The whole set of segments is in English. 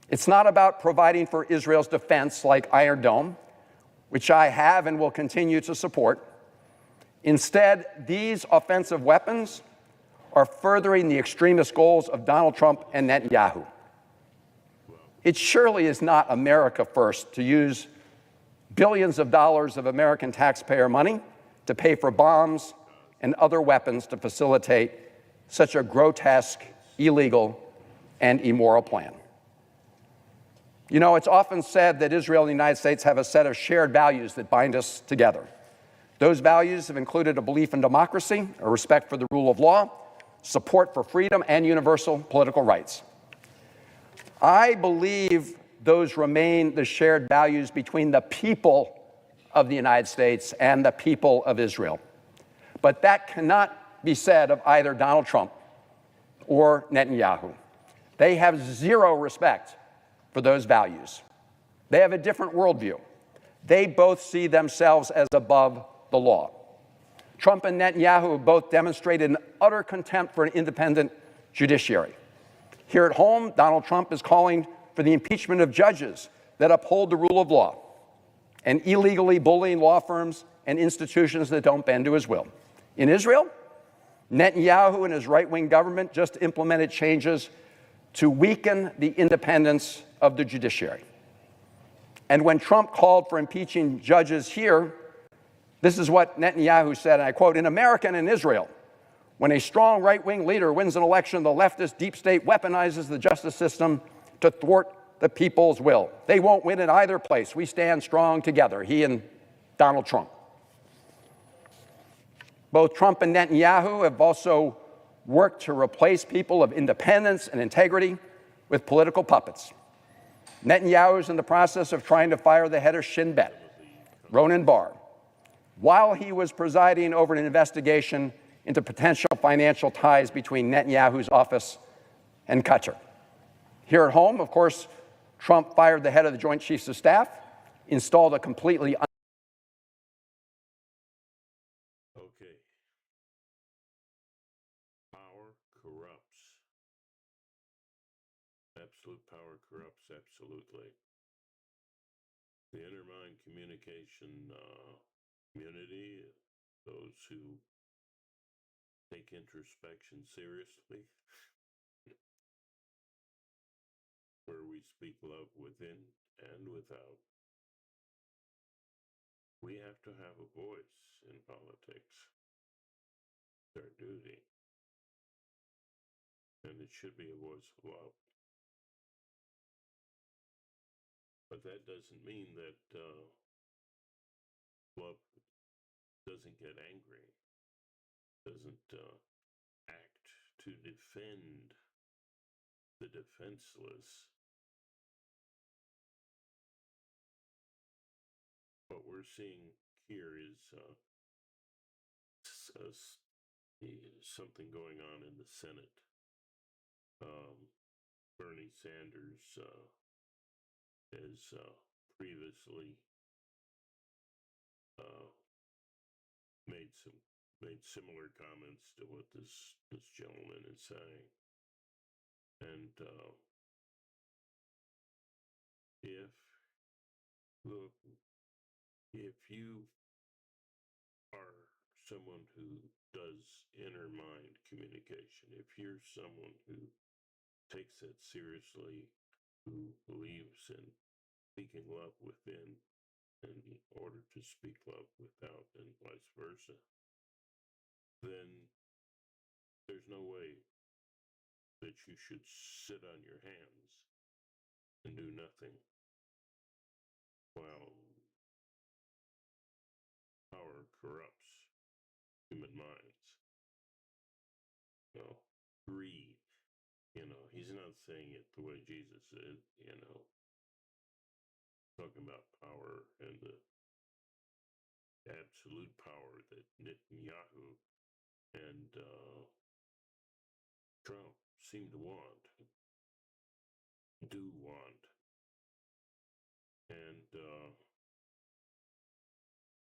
It's not about providing for Israel's defense like Iron Dome, which I have and will continue to support. Instead, these offensive weapons are furthering the extremist goals of Donald Trump and Netanyahu. It surely is not America first to use billions of dollars of American taxpayer money to pay for bombs and other weapons to facilitate such a grotesque, illegal, and immoral plan. You know, it's often said that Israel and the United States have a set of shared values that bind us together. Those values have included a belief in democracy, a respect for the rule of law, support for freedom, and universal political rights. I believe those remain the shared values between the people of the United States and the people of Israel. But that cannot be said of either Donald Trump or Netanyahu. They have zero respect for those values. They have a different worldview. They both see themselves as above the law. Trump and Netanyahu have both demonstrated an utter contempt for an independent judiciary. Here at home, Donald Trump is calling for the impeachment of judges that uphold the rule of law and illegally bullying law firms and institutions that don't bend to his will. In Israel, Netanyahu and his right-wing government just implemented changes to weaken the independence of the judiciary. And when Trump called for impeaching judges here, this is what Netanyahu said, and I quote, "In America and in Israel, when a strong right-wing leader wins an election, the leftist deep state weaponizes the justice system to thwart the people's will. They won't win in either place. We stand strong together," he and Donald Trump. Both Trump and Netanyahu have also worked to replace people of independence and integrity with political puppets. Netanyahu is in the process of trying to fire the head of Shin Bet, Ronan Bar, while he was presiding over an investigation into potential financial ties between Netanyahu's office and Qatar. Here at home, of course, Trump fired the head of the Joint Chiefs of Staff, installed a completely Okay. Power corrupts. Absolute power corrupts, absolutely. The intermind communication community, those who take introspection seriously, where we speak love within and without. We have to have a voice in politics. It's our duty. And it should be a voice of love. But that doesn't mean that love doesn't get angry, doesn't act to defend the defenseless. What we're seeing here is something going on in the Senate. Bernie Sanders has previously made similar comments to what this gentleman is saying, and if you are someone who does inner mind communication, if you're someone who takes it seriously, who believes in speaking love within in order to speak love without, and vice versa, then there's no way that you should sit on your hands and do nothing while power corrupts human minds. You know, greed. You know, he's not saying it the way Jesus said, you know, talking about power and the absolute power that Netanyahu and Trump seem to do want. And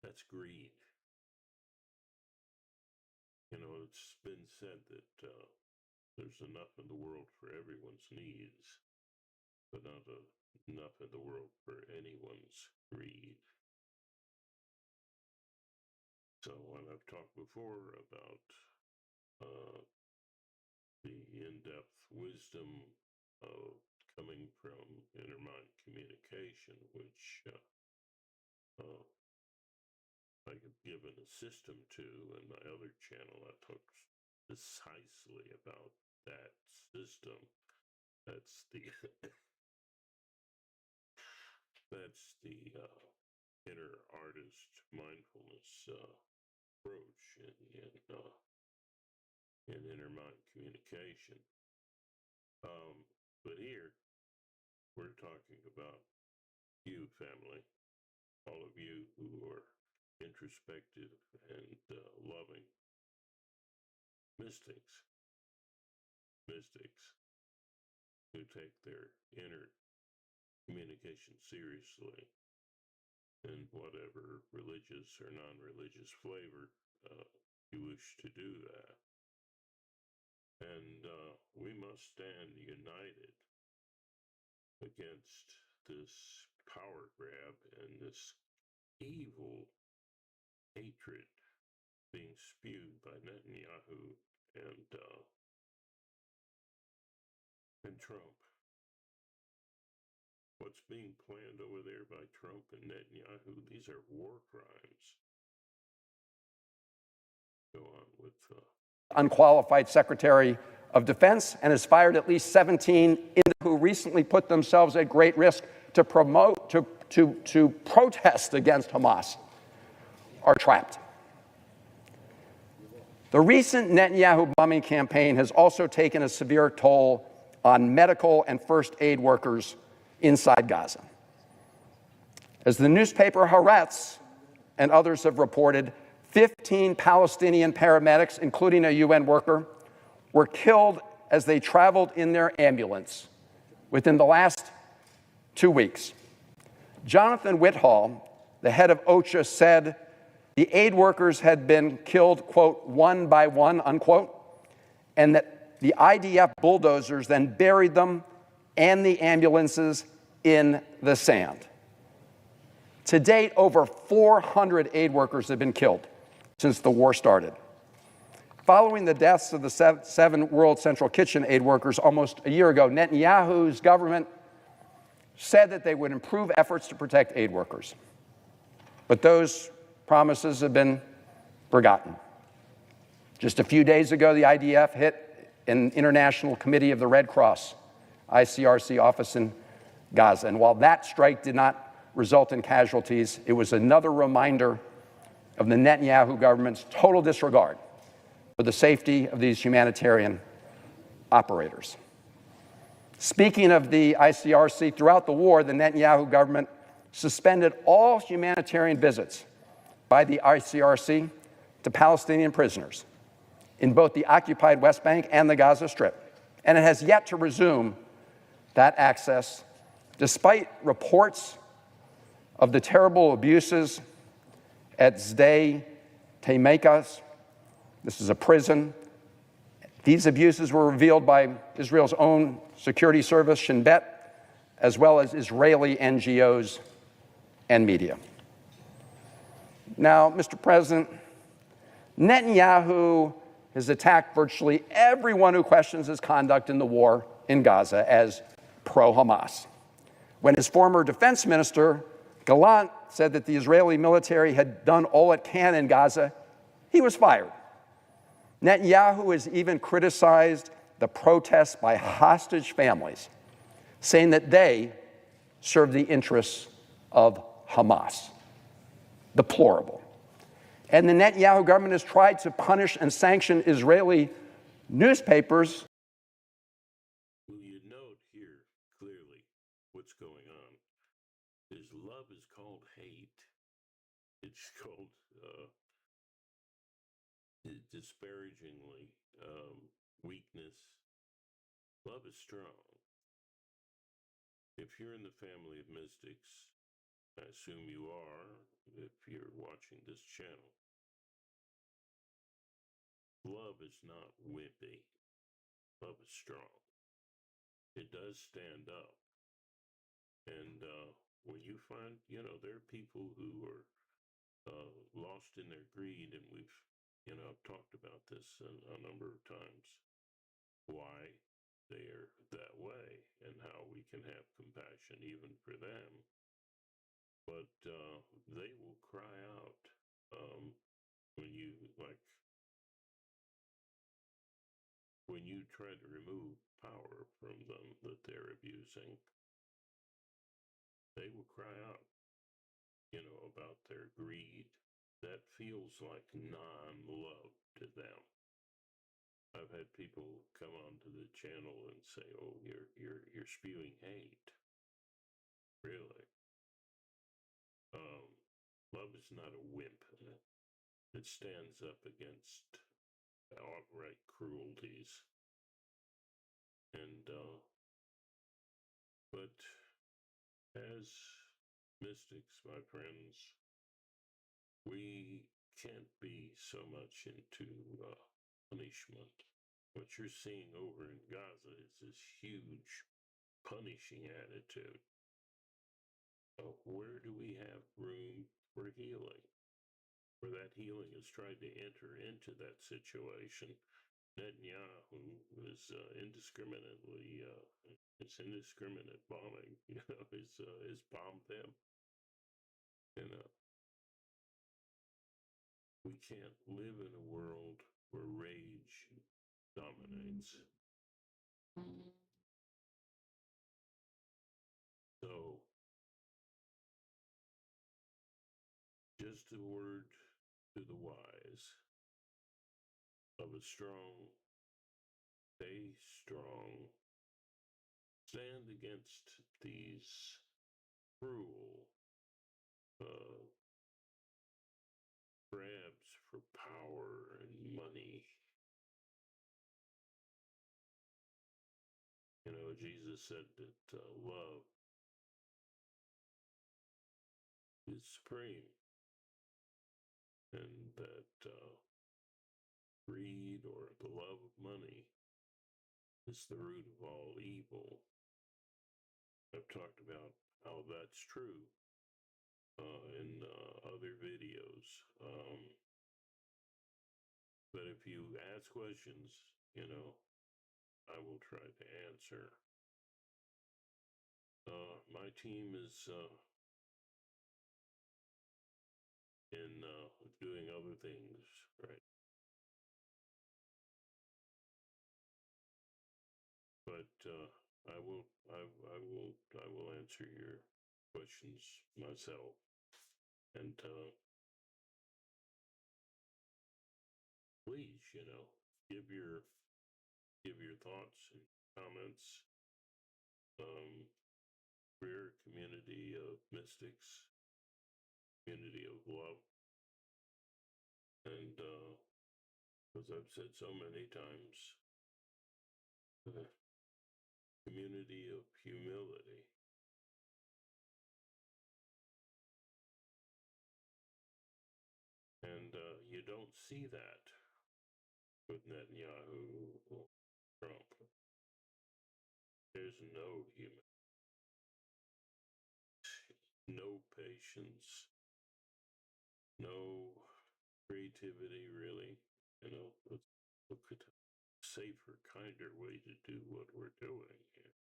that's greed. You know, it's been said that there's enough in the world for everyone's needs. but not enough in the world for anyone's greed. So when I've talked before about the in-depth wisdom of coming from inner mind communication, which I have given a system to in my other channel, I talk precisely about that system. That's the that's the inner artist mindfulness approach in inner mind communication. But here we're talking about you, family, all of you who are introspective and loving mystics who take their inner communication seriously in whatever religious or non-religious flavor you wish to do that. And we must stand united against this power grab and this evil hatred being spewed by Netanyahu and Trump. What's being planned over there by Trump and Netanyahu, these are war crimes. Go on with unqualified Secretary of Defense and has fired at least 17 who recently put themselves at great risk to protest against Hamas are trapped. The recent Netanyahu bombing campaign has also taken a severe toll on medical and first aid workers inside Gaza. As the newspaper Haaretz and others have reported, 15 Palestinian paramedics, including a UN worker, were killed as they traveled in their ambulance within the last 2 weeks. Jonathan Whithall, the head of OCHA, said the aid workers had been killed, quote, one by one, unquote, and that the IDF bulldozers then buried them and the ambulances in the sand. To date, over 400 aid workers have been killed since the war started. Following the deaths of the 7 World Central Kitchen aid workers almost a year ago, Netanyahu's government said that they would improve efforts to protect aid workers. But those promises have been forgotten. Just a few days ago, the IDF hit an International Committee of the Red Cross, ICRC office in Gaza. And while that strike did not result in casualties, it was another reminder of the Netanyahu government's total disregard for the safety of these humanitarian operators. Speaking of the ICRC, throughout the war, the Netanyahu government suspended all humanitarian visits by the ICRC to Palestinian prisoners in both the occupied West Bank and the Gaza Strip. And it has yet to resume that access, despite reports of the terrible abuses at Sde Teimekas. This is a prison. These abuses were revealed by Israel's own security service, Shin Bet, as well as Israeli NGOs and media. Now, Mr. President, Netanyahu has attacked virtually everyone who questions his conduct in the war in Gaza as pro-Hamas. When his former defense minister, Gallant, said that the Israeli military had done all it can in Gaza, he was fired. Netanyahu has even criticized the protests by hostage families, saying that they serve the interests of Hamas. Deplorable. And the Netanyahu government has tried to punish and sanction Israeli newspapers. Will you note here clearly what's going on? Is love is called hate. It's called disparagingly weakness. Love is strong. If you're in the family of mystics, I assume you are if you're watching this channel, love is not wimpy. Love is strong. It does stand up find, there are people who are lost in their greed, and we've, I've talked about this a number of times, why they're that way and how we can have compassion even for them. But they will cry out when you try to remove power from them that they're abusing. They will cry out, about their greed. That feels like non-love to them. I've had people come onto the channel and say, "Oh, you're spewing hate." Really? Love is not a wimp. It stands up against outright cruelties. And but as mystics, my friends, we can't be so much into punishment. What you're seeing over in Gaza is this huge punishing attitude. Where do we have room for healing? Where that healing is trying to enter into that situation. Netanyahu is indiscriminately, it's indiscriminate bombing, is bombed them. We can't live in a world where rage dominates. So, just a word to the wise of a strong, stay strong, stand against these cruel grabs for power and money. Jesus said that love is supreme, and that greed or the love of money is the root of all evil. I've talked about how that's true in other videos. But if you ask questions, I will try to answer. My team is in doing other things, right? But I will answer your questions myself, and please, give your thoughts and comments. We're a community of mystics, community of love, and as I've said so many times, community of humility. And you don't see that with Netanyahu or Trump. There's no human, no patience, no creativity, really. Let's look at a safer, kinder way to do what we're doing here.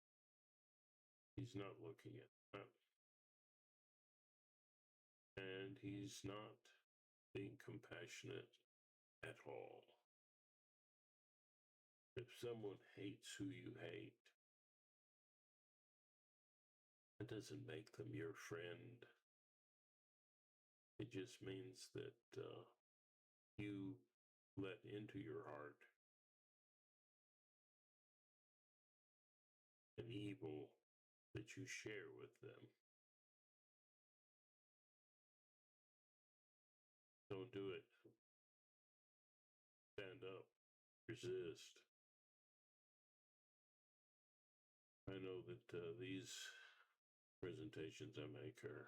He's not looking at that. And he's not being compassionate at all. If someone hates who you hate, that doesn't make them your friend. It just means that you let into your heart an evil that you share with them. Don't do it. Stand up. Resist. I know that these presentations I make are,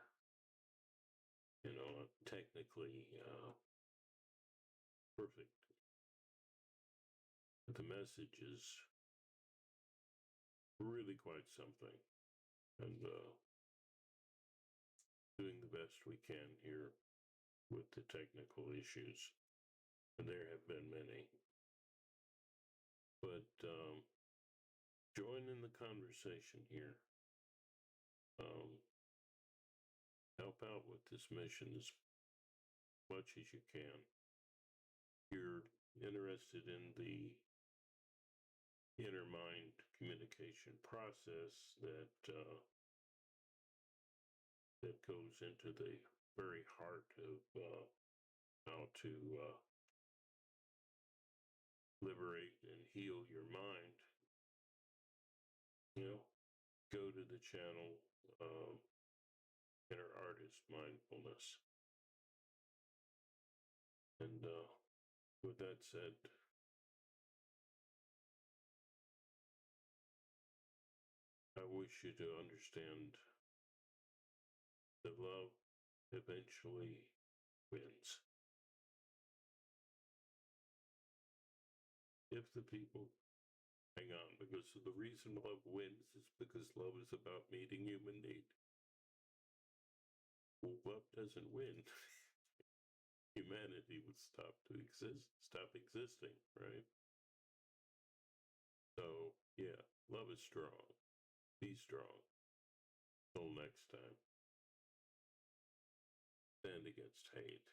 technically perfect. But the message is really quite something. And best we can here with the technical issues, and there have been many. But join in the conversation here. Help out with this mission as much as you can. You're interested in the inner mind communication process that goes into the very heart of how to liberate and heal your mind. Go to the channel Inner Artist Mindfulness. And with that said, I wish you to understand that love eventually wins. If the people hang on, because the reason love wins is because love is about meeting human need. Well, love doesn't win. Humanity would stop existing, right? So, yeah, love is strong. Be strong. Till next time. Stand against hate.